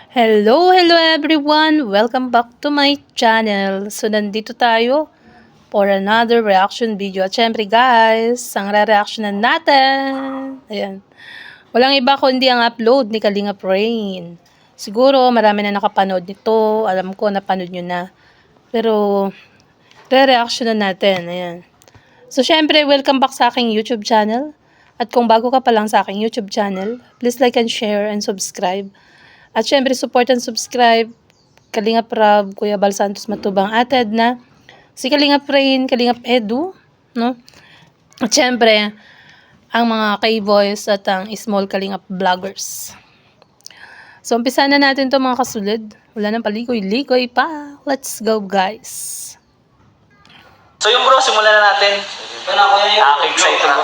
Hello everyone! Welcome back to my channel. So, nandito tayo for another reaction video. At syempre guys, ang re-reactionan natin. Ayan. Walang iba kundi ang upload ni Kalingap Rain. Siguro marami na nakapanood nito. Alam ko napanood nyo na. Pero, re-reactionan natin. Ayan. So, syempre, welcome back sa aking YouTube channel. At kung bago ka pa lang sa aking YouTube channel, please like and share and subscribe. At syempre, support and subscribe, Kalingap Rab, Kuya Bal Santos Matubang, Ated na, si Kalingap Rain, Kalingap Edu, no? At syempre, ang mga K-Boys at ang small Kalingap Vloggers. So, umpisa na natin to mga kasulid. Wala nang paligoy-ligoy pa. Let's go, guys. So yung bro, simulan na natin. Excited mo.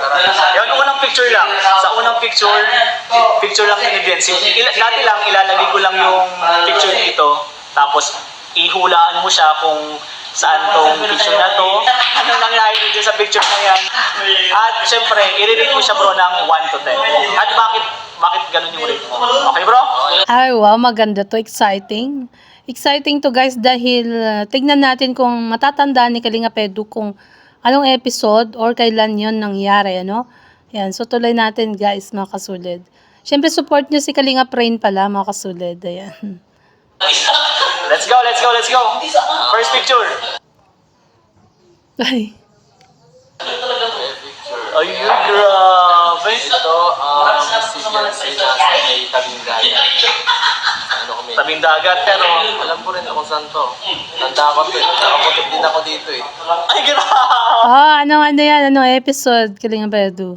Yung unang picture lang. Sa unang picture lang ni Bensi. Dati lang, ilalagay ko lang yung picture dito. Tapos, ihulaan mo siya kung saan tong picture na to. Ano nangyari dito sa picture na yan. At syempre, i-rate mo siya bro ng 1 to 10. At bakit ganun yung rate mo? Okay bro? Ay, wow, maganda to. Exciting. Exciting to guys dahil tignan natin kung matatandaan ni Kalingap Edu kung anong episode or kailan yon nangyari, ano? Yan, so tuloy natin guys mga kasulid. Siyempre support nyo si Kalingap Rain pala mga kasulid. Ayan. Let's go, let's go, let's go. First picture. Ay. Ayun, grabe. Ito, si Bensi nasa may tabing dagat. Tabing dagat, pero alam ko rin kung saan to. Tanda ko to eh. Nakaputok din ako dito eh. Ay, grabe. Oh, ano yan? Anong episode? Kalingap Edu.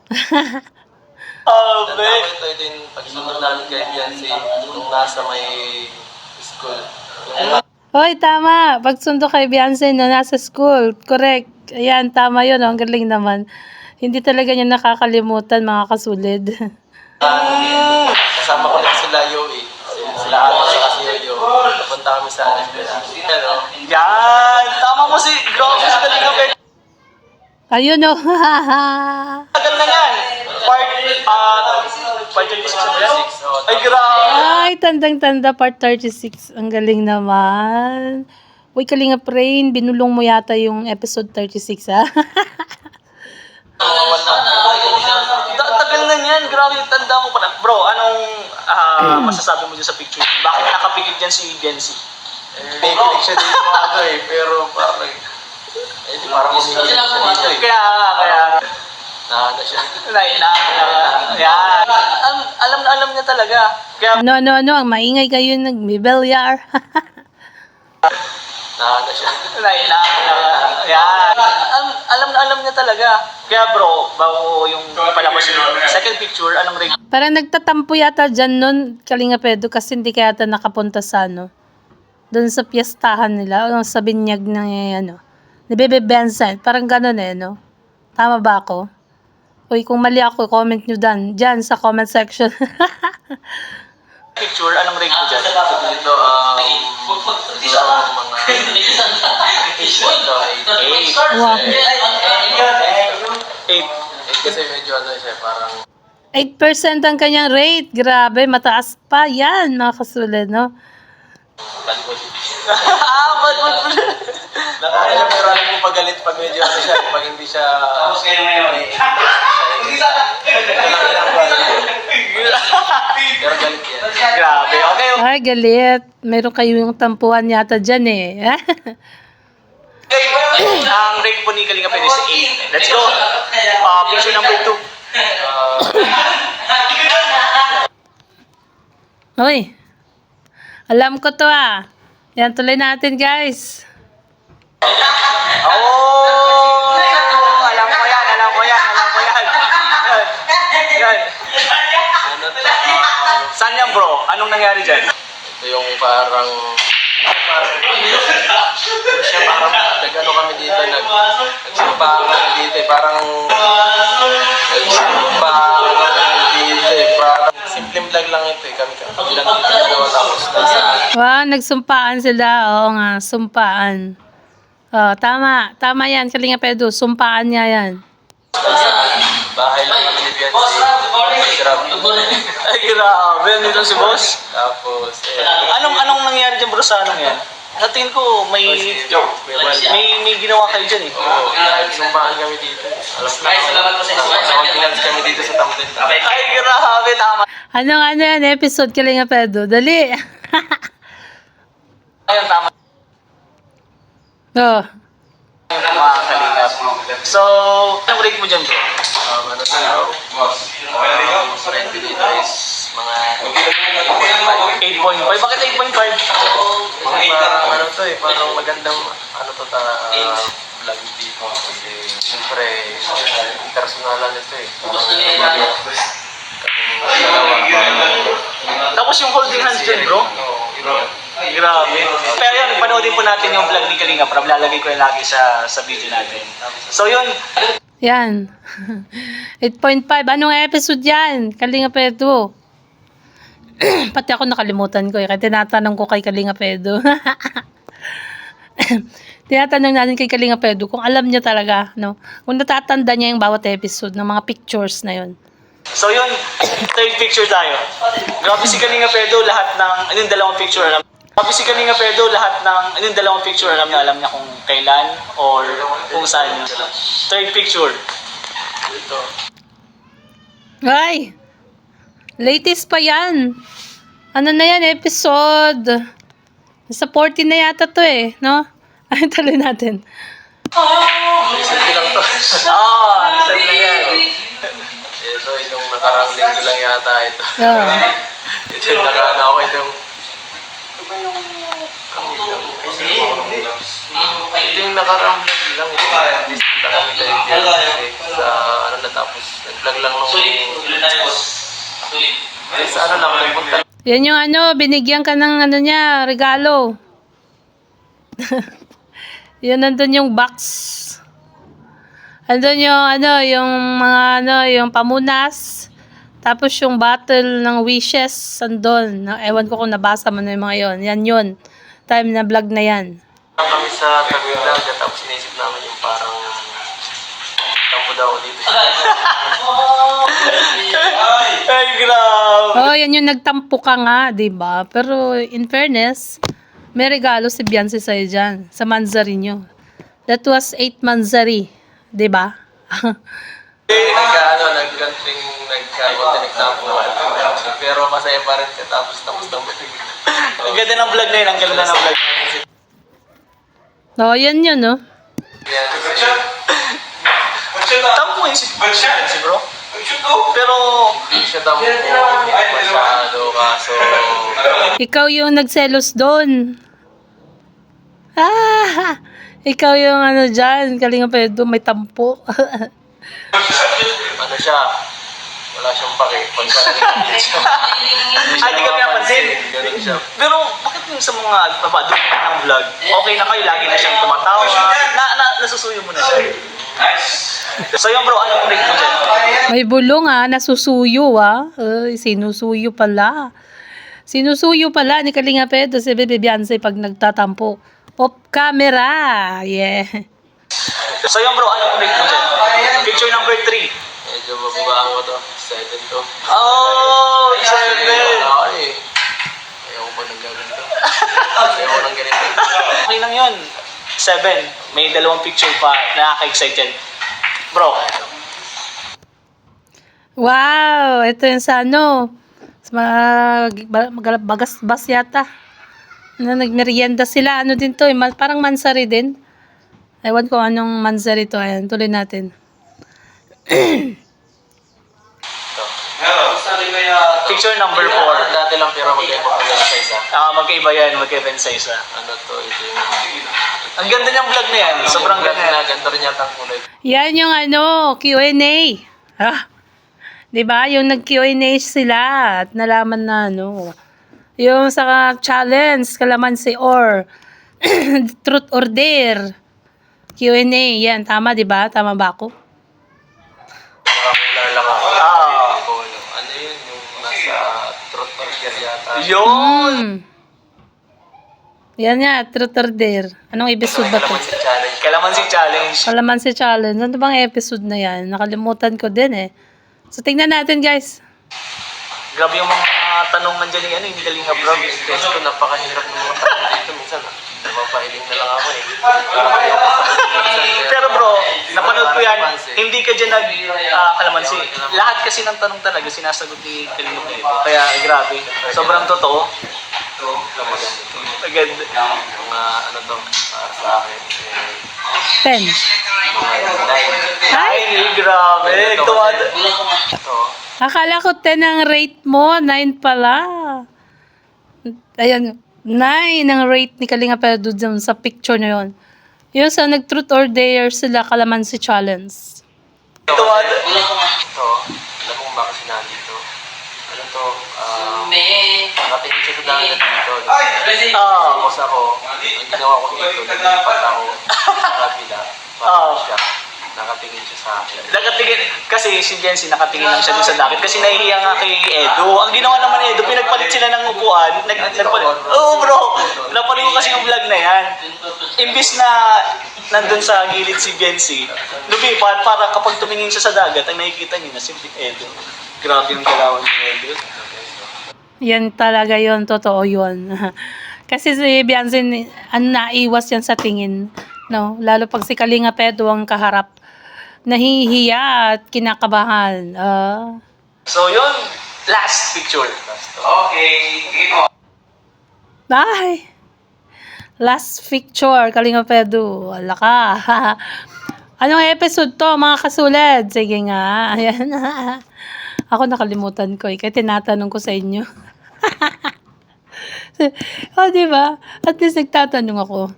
Tanda ko ito yung pagsunod namin kay Bensi nung nasa may school. Hoy, tama. Pagsundo kay Beyonce na nasa school. Correct. Ayan, tama yun. Ang galing naman. Hindi talaga niya nakakalimutan mga kasulid. Kasama ko lang sila Yoey. Sila Ate sa kasi Yoyo. Napunta kami sa pero Yan. Tama mo si Grabe si Kalingap Edu. Ayun o. Tagal na yan. Part 26 na yan. Ay, grabe. Ay, tandang-tanda part 36. Ang galing naman. Uy, Kalingap Rain, binulong mo yata yung episode 36, ha? Tagal na yan. Grabe, tanda mo pa na. Bro, anong masasabi mo dyan sa picture? Bakit nakapikit dyan si Bensi? may kilig siya dito ano eh. Pero parang di parang umiiyak siya dito eh. Kaya, Naano siya. yan. Alam niya talaga. Kaya, Ano, ang maingay kayo nagbibilyar. Naano siya. yan. Alam niya talaga. Kaya bro, bago yung palabas yung second picture, anong rate? Parang nagtatampo yata dyan nun, Kalingap Edu, kasi hindi kaya yata nakapunta sa doon sa piyestahan nila, o sa binyag ng ni Bebe Benson. Parang ganun no? Tama ba ako? Uy, kung mali ako, comment nyo dyan sa comment section. Picture, anong rate mo dyan? Dito, Wow. 8. kasi medyo ano siya, parang 8% ang kanyang rate. Grabe, mataas pa. Yan, mga kasulid, no? nakakaya pero alam mo pagalit pag medyo ano siya, pag hindi siya pero galit yan. Grabe, okay. Ay, galit. Meron kayong tampuhan yata dyan Ang rate po ni Kalingap Edu is 8. Let's go. Picture number 2. Uy, alam ko to Yan, tuloy natin guys. Oh! Alam ko yan. Yan. Ano to? Saan yan bro? Anong nangyari dyan? Ito yung parang siya parang nag-ano kami dito, nagsumpaan kami dito parang simpleng vlog lang ito kami lang dito nagawa tapos Wow, nagsumpaan sila. Oo nga, sumpaan. Oh, tama yan, Kalingap Edu. Sumpaan niya yan. Bahay lang kami ni Biancy. Ay, grabe. Nandito si boss. Tapos, Anong nangyari dyan bro sa anong yan? Sa tingin ko, may ginawa kayo dyan eh. oo, nagsumbaan kami dito. Alam na, ordinance kami dito sa Tamden. Ay, grabe. Tama. Anong ano yan, episode Kalinga Pedo? Dali. Ayun, tama. Oh. Mga kalingap. So, anong rate mo dyan bro? Ano na, rent dito is mga 8.5. Bakit 8.5? parang ano to eh, parang magandang ano to vlog dito. Kasi siyempre, personalan ito eh. Tapos yung holding hands dyan bro? Grabe. Pero yun, panoodin po natin yung vlog ni Kalinga Prab. Lalagay ko yung lagi sa video natin. So yun, Yan. 8.5. Anong episode yan? Kalinga Pedo. Pati ako nakalimutan ko eh. Kaya tinatanong ko kay Kalinga Pedo. Tinatanong natin kay Kalinga Pedo kung alam niya talaga, no? Kung natatanda niya yung bawat episode ng mga pictures na yun. so yun, third picture tayo. Grabe si Kalinga Pedro, lahat ng, yung dalawang picture alam. Grabe si Kalinga Pedro, lahat ng, yung dalawang picture alam niya kung kailan or kung saan yun. Third picture. Ay! Latest pa yan. Ano na yan, episode? Nasa 14 na yata to eh, no? Ay, tuloy natin. Recently lang to. Recently lang yan. Ito, itong nakarang linggo lang yata ito. Yeah. Ito yung nakarang ako itong... Ito yung nakarang vlog lang. Ito kami tayo sa ano natapos. Nag-vlog lang nung... Sa ano lang, nagpunta. Yan yung ano, binigyan ka ng ano niya, regalo. Yun, nandun yung box. Andun yung ano, yung mga ano, yung pamunas. Tapos yung bottle ng wishes, andun. Ewan ko kung nabasa mo na yung mga yon. Yan yun. Time na vlog na yan. Kami sa Tagbilag, tapos inisip namin yung parang tampo daw dito. Ay, grabe. Oh, yan yung nagtampo ka nga, 'di ba? Pero in fairness, may regalo si Beyonce sa'yo dyan, sa Manzari nyo. That was 8 Manzari, 'di ba? Nagkanting nagtampo. Pero masaya pa rin tapos ng butig. Ang ganda ng vlog na yun, ang ganda ng vlog. Oh, yan yun, no? Tampo yun si bro. Pero, Siya tampo, hindi masyado kaso... Ikaw yung nagselos doon. Ah! Ikaw yung ano dyan, Kalinga Pedro, may tampo. Ano siya? Wala siyang pake. Pagka nagigit siya. ay, di ka pinapansin. Ganun siya. Pero, bakit yung sa mga papadong ng vlog, okay na kayo, lagi na siyang tumatawa, nasusuyo mo na siya. So yun bro, anong rate mo dyan? May bulong nasusuyo Ay, sinusuyo pala. Sinusuyo pala ni Kalinga Pedro si Bebe Beyonce pag nagtatampo. Off camera. Yeah. So yun bro, anong rate mo dyan? Picture number 3. Medyo mababaan ko to. 7 to. Oh, 7. Ako eh. Ayaw ko nang ganito. Ayaw ko nang ganito. Okay lang yun. 7. May dalawang picture pa. Nakaka-excited. Bro. Wow, ito yung sa ano. Bagas-bas yata. Nagmerienda sila. Ano din to, parang mansari din. Ewan ko anong mansari to. Ayan, tuloy natin. Picture number 4. Dati lang pero magkaiba ko yan sa isa. Magkaiba yan. Magkaiba yan sa isa. Ano to, ito yung... Ang ganda niyang vlog na yan. Sobrang ganda. Ganda rin yata ang kulay. Yan yung ano, Q&A. Diba? Yung nag-Q&A sila at nalaman na ano. Yung sa challenge, kalamansi or truth or dare. Q&A, yan. Tama, diba? Tama ba ako? Nakakular lang ako. Ano yun, yung nasa truth or dare yata. Yun. Yan nga, truth or dare. Anong episode ba to? Kalamansi challenge. Kalamansi challenge. Kalamansi challenge. Ano bang episode na yan? Nakalimutan ko din eh. So, tingnan natin guys. Grabe yung mga tanong nandiyan ni ano, yung Kalinga bro. Guys ko, napakahirap ng mga tanong dito. Minsan, napapahiling na lang ako eh. Pero bro, napanood ko yan, hindi ka dyan kalamansi. Lahat kasi ng tanong talaga sinasagot ni Kalinga Pedro. Kaya grabe, sobrang totoo. Agad. Mga ano to, para sa akin. 10. Ay, grabe. Tumad. Ito, Akala ko 10 ang rate mo. 9 pala. Ayan. 9 ang rate ni Kalinga Pedro dun sa picture na yun. Yung sa nag-truth or dare sila Kalamansi Challenge. Tumad. ito, alam mo kung bakit sinabi ito. Ano to, nakatingin siya sa dagat dito. Tapos ako, ang ginawa ko dito, nilipat ako sa kabila. Para siya, nakatingin siya sa akin. Nakatingin, kasi si Jency nakatingin lang siya dun sa dagat kasi nahihiya nga kay Edo. Ang ginawa naman Edo, pinagpalit sila ng upuan. Oo bro, napanood ko kasi yung vlog na yan. Imbis na nandun sa gilid si Jency, lumipat para kapag tumingin siya sa dagat, ang nakikita niya na si Edo. Grabe yung galawan ni Edo. Yan talaga yon, totoo yon. Kasi si Beyonce, naiwas yan sa tingin. No? Lalo pag si Kalinga Pedro ang kaharap. Nahihiya at kinakabahan. So yun, last picture. Okay. Bye! Last picture, Kalinga Pedro. Wala ka. Anong episode to, mga kasulad? Sige nga. Ayan. Ako nakalimutan ko eh. Kaya tinatanong ko sa inyo. Di ba? At least nagtatanong ako.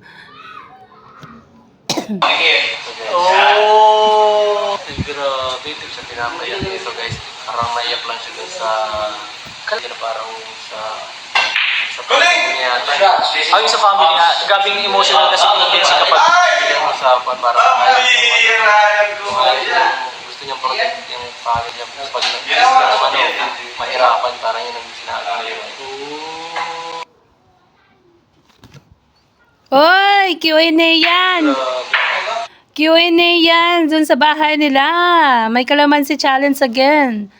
Oh! Ay, grabe, ito sa pinapaiyak nito guys. Parang naiyak lang siya dun sa... Parang sa family niya. Ay, sa family nga, gabing emotional kasi yung Jency kapag Yung usapan, parang gusto niyang protect yung family niya. Pag mahirapan, parang yun ang sinabi niya. Oy! Q&A yan! Q&A yan! Dun sa bahay nila. May Kalamansi Challenge again.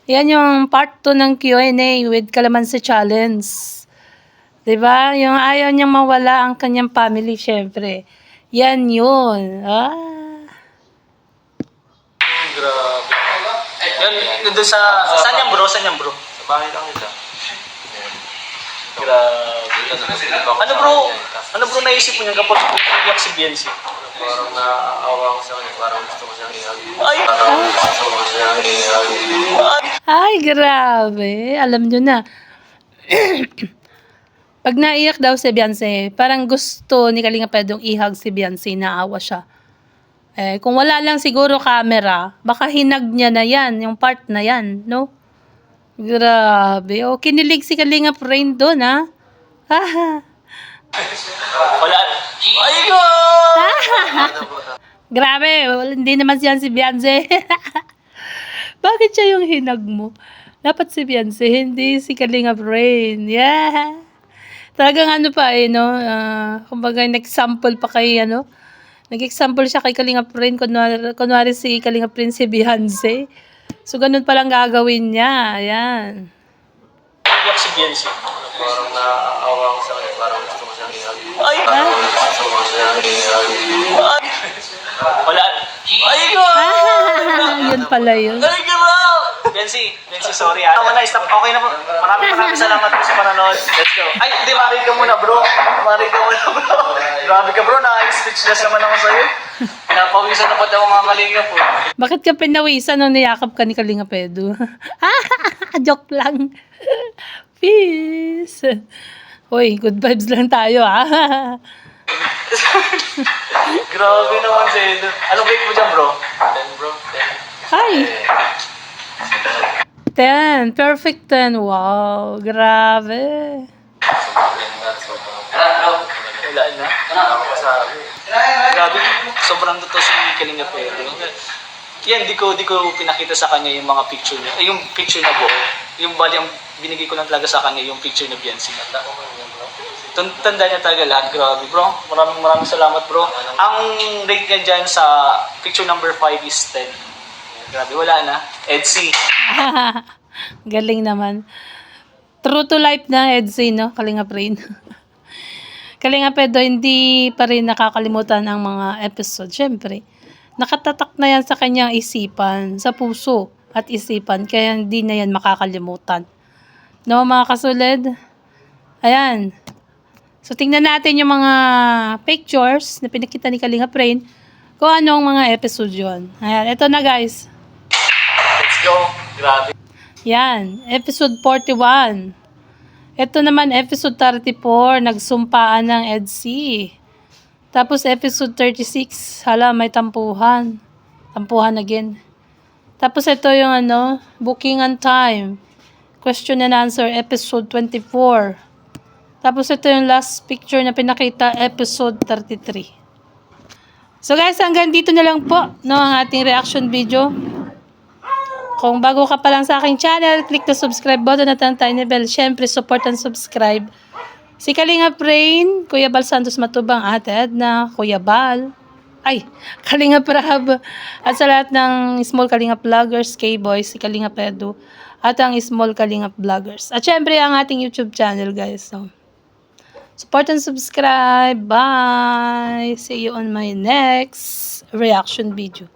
Yan yung part 2 ng Q&A with Kalamansi Challenge. Diba? Yung ayaw niyang mawala ang kanyang family, syempre. Yan yun. Grabe. yun doon sa... Saan yan bro? Saan yan bro? Sa bahay lang nila. Grabe. Ano bro naisip mo niya kapag iyak si Biancy? Parang naaawa ko sa kanya. Parang gusto ko siyang ihag. Ay! Parang gusto ko siyang ihag. Ay, grabe. Alam nyo na. Pag naiyak daw si Beyonce, parang gusto ni Kalinga Pedrong ihag si Beyonce, naawa siya. Eh, kung wala lang siguro camera, baka hinag niya na yan, yung part na yan, no? Grabe. O, kinilig si Kalinga Rain doon, ha? Wala. Ay ko! Grabe, hindi naman siya si Beyonce. Bakit siya yung hinag mo? Dapat si Beyonce, hindi si Kalinga Rain. Yeah. Talagang ano pa eh, no? Kumbaga, nag-sample pa kay, ano? Nag-example siya kay Kalinga Rain. Kunwari si Kalinga Rain si Beyonce. So, ganun palang gagawin niya. Ayan. Iyak si Biancy. Parang naaawa ko sa kanya. Parang gusto ko siyang ihag. Ay! Parang gusto ko siyang ihag. Wala. Ay ko! Yun pala yun. Ay ko! Biancy, sorry ah. Tama na, stop. Okay na po. Maraming salamat po sa panonood. Let's go. Ay, hindi, marig ka muna bro. Marig ka muna bro. Grabe ka bro, na-speechless naman ako sa'yo. Pinapawisan na pati ako mga kalinga po. Bakit ka pinawisan nung niyakap ka ni Kalinga Pedro? Joke lang. Peace. Uy, good vibes lang tayo, Grabe naman si Edo. Anong grade mo dyan bro? 10 bro, 10. Hi. 10. Perfect 10. Wow. Grabe. Wala na. Ako masabi. Grabe. Sobrang totoo si Kalinga Pedro. Yan, di ko pinakita sa kanya yung mga picture niya. Yung picture na buo. Yung bali, ang binigay ko lang talaga sa kanya yung picture na Biancy. Tanda niya talaga lahat. Grabe, bro. Maraming salamat, bro. Ang rate niya dyan sa picture number 5 is 10. Grabe, wala na. Edsy. Galing naman. True to life na, Edsy, no? Kalingap Rain. Kalingap Edo, hindi pa rin nakakalimutan ang mga episode. Siyempre, nakatatak na yan sa kanyang isipan, sa puso at isipan, kaya hindi na yan makakalimutan. No, mga kasulid? Ayan. So, tingnan natin yung mga pictures na pinakita ni Kalingap Rain kung anong mga episode yun. Ayan, ito na guys. Let's go. Grabe. Yan, episode 41. Ito naman, episode 34, nagsumpaan ng EDC. Tapos, episode 36, hala, may tampuhan. Tampuhan again. Tapos, ito yung booking on time. Question and answer, episode 24. Tapos, ito yung last picture na pinakita, episode 33. So, guys, hanggang dito na lang po, no, ang ating reaction video. Kung bago ka pa lang sa aking channel, click the subscribe button at ang tiny bell. Siyempre, support and subscribe. Si Kalingap Rain, Kuya Bal Santos Matubang, Ate Edna, Kuya Bal, Kalingap Rab, at sa lahat ng small Kalingap vloggers, K-Boys, si Kalingap Edu, at ang small Kalingap vloggers. At syempre, ang ating YouTube channel, guys. So, support and subscribe. Bye! See you on my next reaction video.